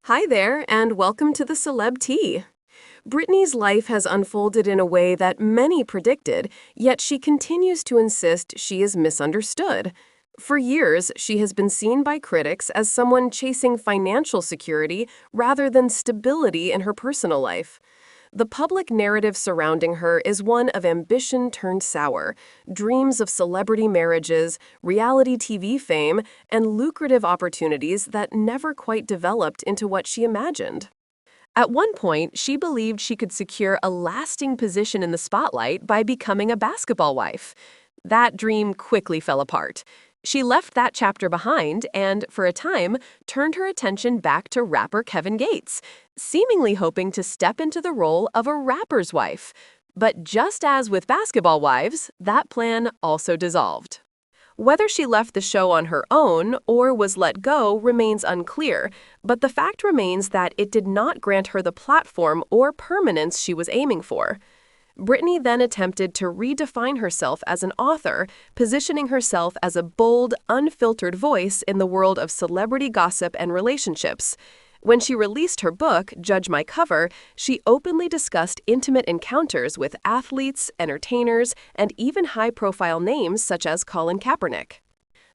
Hi there, and welcome to the Celeb Tea. Britney's life has unfolded in a way that many predicted, yet she continues to insist she is misunderstood. For years, she has been seen by critics as someone chasing financial security rather than stability in her personal life. The public narrative surrounding her is one of ambition turned sour, dreams of celebrity marriages, reality TV fame, and lucrative opportunities that never quite developed into what she imagined. At one point, she believed she could secure a lasting position in the spotlight by becoming a basketball wife. That dream quickly fell apart. She left that chapter behind and, for a time, turned her attention back to rapper Kevin Gates, seemingly hoping to step into the role of a rapper's wife. But just as with basketball wives, that plan also dissolved. Whether she left the show on her own or was let go remains unclear, but the fact remains that it did not grant her the platform or permanence she was aiming for. Britney then attempted to redefine herself as an author, positioning herself as a bold, unfiltered voice in the world of celebrity gossip and relationships. When she released her book, Judge My Cover, she openly discussed intimate encounters with athletes, entertainers, and even high-profile names such as Colin Kaepernick.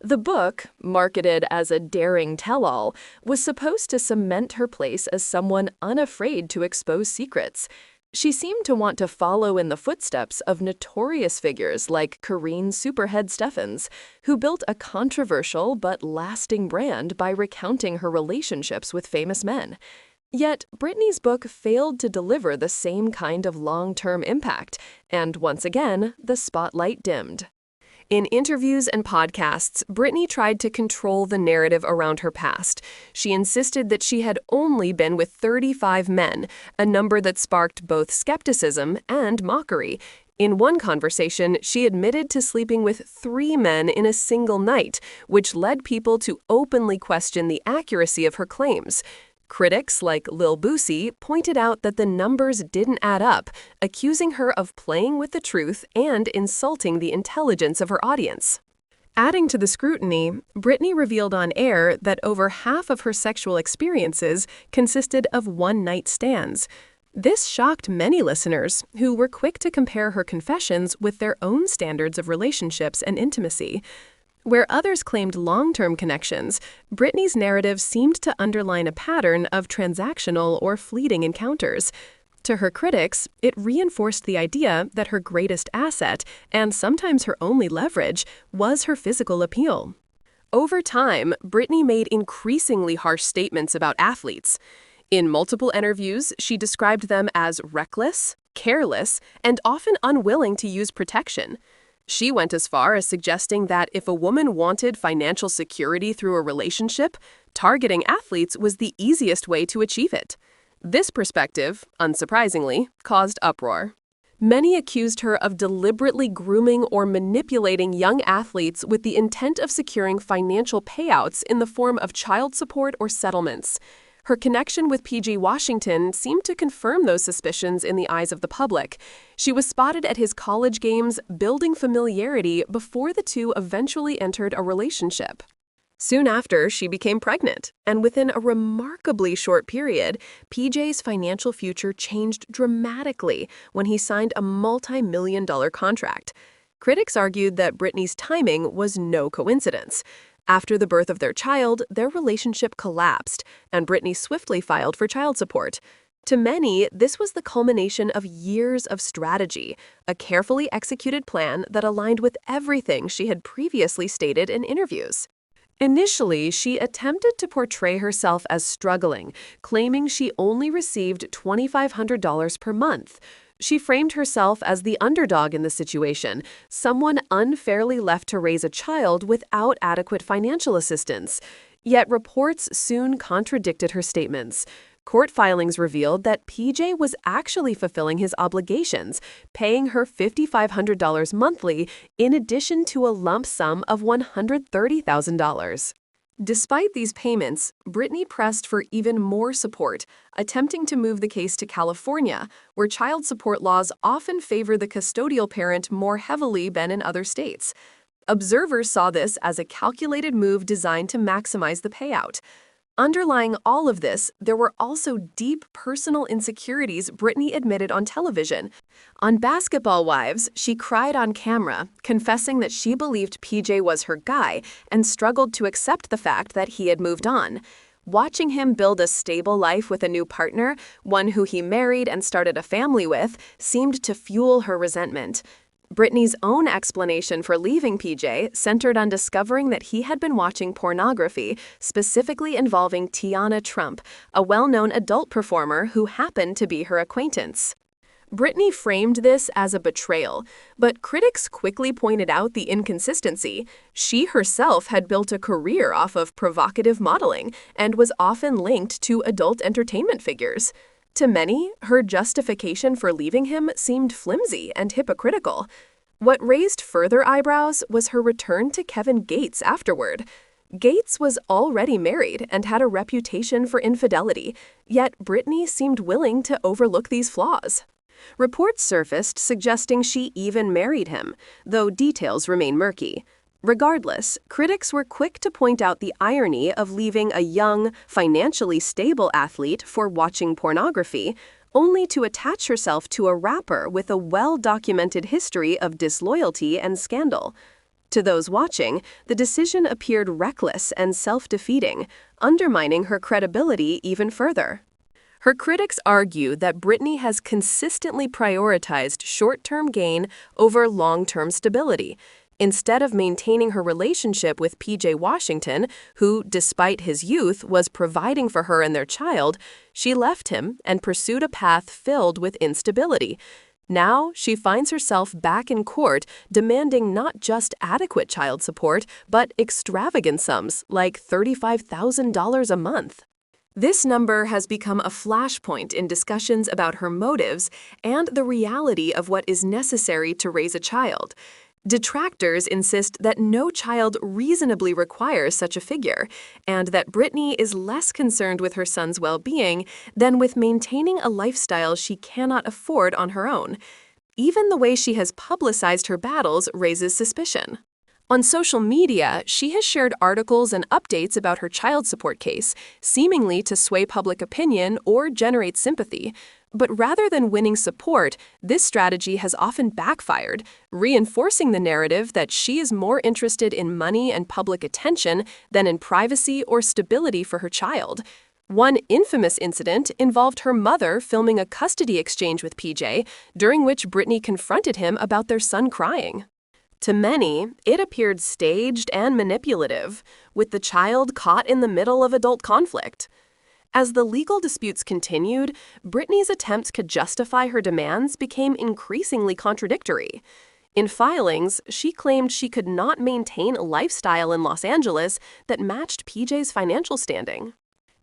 The book, marketed as a daring tell-all, was supposed to cement her place as someone unafraid to expose secrets. She seemed to want to follow in the footsteps of notorious figures like Karine Superhead Steffens, who built a controversial but lasting brand by recounting her relationships with famous men. Yet, Britney's book failed to deliver the same kind of long-term impact, and once again, the spotlight dimmed. In interviews and podcasts, Britney tried to control the narrative around her past. She insisted that she had only been with 35 men, a number that sparked both skepticism and mockery. In one conversation, she admitted to sleeping with 3 men in a single night, which led people to openly question the accuracy of her claims. Critics like Lil Boosie pointed out that the numbers didn't add up, accusing her of playing with the truth and insulting the intelligence of her audience. Adding to the scrutiny, Britney revealed on air that over half of her sexual experiences consisted of one-night stands. This shocked many listeners, who were quick to compare her confessions with their own standards of relationships and intimacy. Where others claimed long-term connections, Britney's narrative seemed to underline a pattern of transactional or fleeting encounters. To her critics, it reinforced the idea that her greatest asset, and sometimes her only leverage, was her physical appeal. Over time, Britney made increasingly harsh statements about athletes. In multiple interviews, she described them as reckless, careless, and often unwilling to use protection. She went as far as suggesting that if a woman wanted financial security through a relationship, targeting athletes was the easiest way to achieve it. This perspective, unsurprisingly, caused uproar. Many accused her of deliberately grooming or manipulating young athletes with the intent of securing financial payouts in the form of child support or settlements. Her connection with PG Washington seemed to confirm those suspicions in the eyes of the public. She was spotted at his college games, building familiarity before the two eventually entered a relationship. Soon after, she became pregnant, and within a remarkably short period, PJ's financial future changed dramatically when he signed a multi-million-dollar contract. Critics argued that Britney's timing was no coincidence. After the birth of their child, their relationship collapsed, and Britney swiftly filed for child support. To many, this was the culmination of years of strategy, a carefully executed plan that aligned with everything she had previously stated in interviews. Initially, she attempted to portray herself as struggling, claiming she only received $2,500 per month. She framed herself as the underdog in the situation, someone unfairly left to raise a child without adequate financial assistance. Yet reports soon contradicted her statements. Court filings revealed that PJ was actually fulfilling his obligations, paying her $5,500 monthly in addition to a lump sum of $130,000. Despite these payments, Britney pressed for even more support, attempting to move the case to California, where child support laws often favor the custodial parent more heavily than in other states. Observers saw this as a calculated move designed to maximize the payout. Underlying all of this, there were also deep personal insecurities Britney admitted on television. On Basketball Wives, she cried on camera, confessing that she believed PJ was her guy and struggled to accept the fact that he had moved on. Watching him build a stable life with a new partner, one who he married and started a family with, seemed to fuel her resentment. Britney's own explanation for leaving PJ centered on discovering that he had been watching pornography, specifically involving Tiana Trump, a well-known adult performer who happened to be her acquaintance. Britney framed this as a betrayal, but critics quickly pointed out the inconsistency. She herself had built a career off of provocative modeling and was often linked to adult entertainment figures. To many, her justification for leaving him seemed flimsy and hypocritical. What raised further eyebrows was her return to Kevin Gates afterward. Gates was already married and had a reputation for infidelity, yet Britney seemed willing to overlook these flaws. Reports surfaced suggesting she even married him, though details remain murky. Regardless, critics were quick to point out the irony of leaving a young, financially stable athlete for watching pornography, only to attach herself to a rapper with a well-documented history of disloyalty and scandal. To those watching, the decision appeared reckless and self-defeating, undermining her credibility even further. Her critics argue that Britney has consistently prioritized short-term gain over long-term stability. Instead of maintaining her relationship with PJ Washington, who, despite his youth, was providing for her and their child, she left him and pursued a path filled with instability. Now, she finds herself back in court demanding not just adequate child support, but extravagant sums like $35,000 a month. This number has become a flashpoint in discussions about her motives and the reality of what is necessary to raise a child. Detractors insist that no child reasonably requires such a figure, and that Britney is less concerned with her son's well-being than with maintaining a lifestyle she cannot afford on her own. Even the way she has publicized her battles raises suspicion. On social media, she has shared articles and updates about her child support case, seemingly to sway public opinion or generate sympathy. But rather than winning support, this strategy has often backfired, reinforcing the narrative that she is more interested in money and public attention than in privacy or stability for her child. One infamous incident involved her mother filming a custody exchange with PJ, during which Britney confronted him about their son crying. To many, it appeared staged and manipulative, with the child caught in the middle of adult conflict. As the legal disputes continued, Britney's attempts to justify her demands became increasingly contradictory. In filings, she claimed she could not maintain a lifestyle in Los Angeles that matched PJ's financial standing.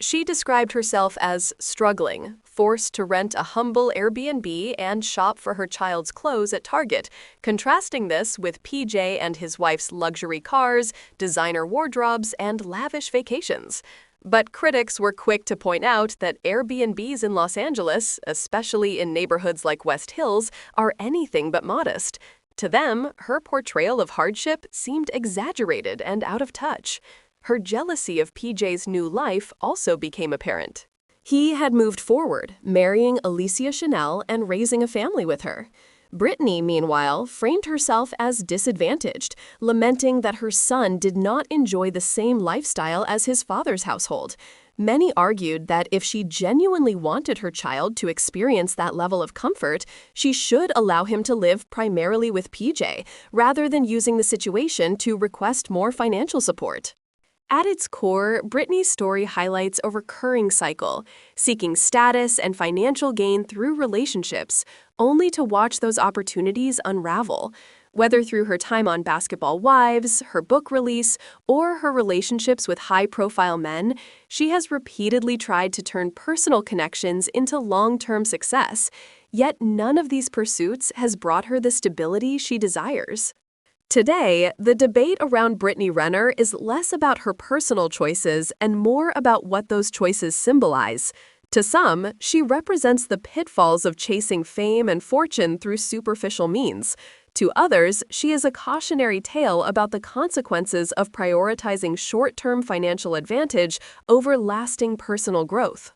She described herself as struggling, forced to rent a humble Airbnb and shop for her child's clothes at Target, contrasting this with PJ and his wife's luxury cars, designer wardrobes, and lavish vacations. But critics were quick to point out that Airbnbs in Los Angeles, especially in neighborhoods like West Hills, are anything but modest. To them, her portrayal of hardship seemed exaggerated and out of touch. Her jealousy of PJ's new life also became apparent. He had moved forward, marrying Alicia Chanel and raising a family with her. Britney, meanwhile, framed herself as disadvantaged, lamenting that her son did not enjoy the same lifestyle as his father's household. Many argued that if she genuinely wanted her child to experience that level of comfort, she should allow him to live primarily with PJ, rather than using the situation to request more financial support. At its core, Britney's story highlights a recurring cycle, seeking status and financial gain through relationships, only to watch those opportunities unravel. Whether through her time on Basketball Wives, her book release, or her relationships with high-profile men, she has repeatedly tried to turn personal connections into long-term success. Yet none of these pursuits has brought her the stability she desires. Today, the debate around Brittany Renner is less about her personal choices and more about what those choices symbolize. To some, she represents the pitfalls of chasing fame and fortune through superficial means. To others, she is a cautionary tale about the consequences of prioritizing short-term financial advantage over lasting personal growth.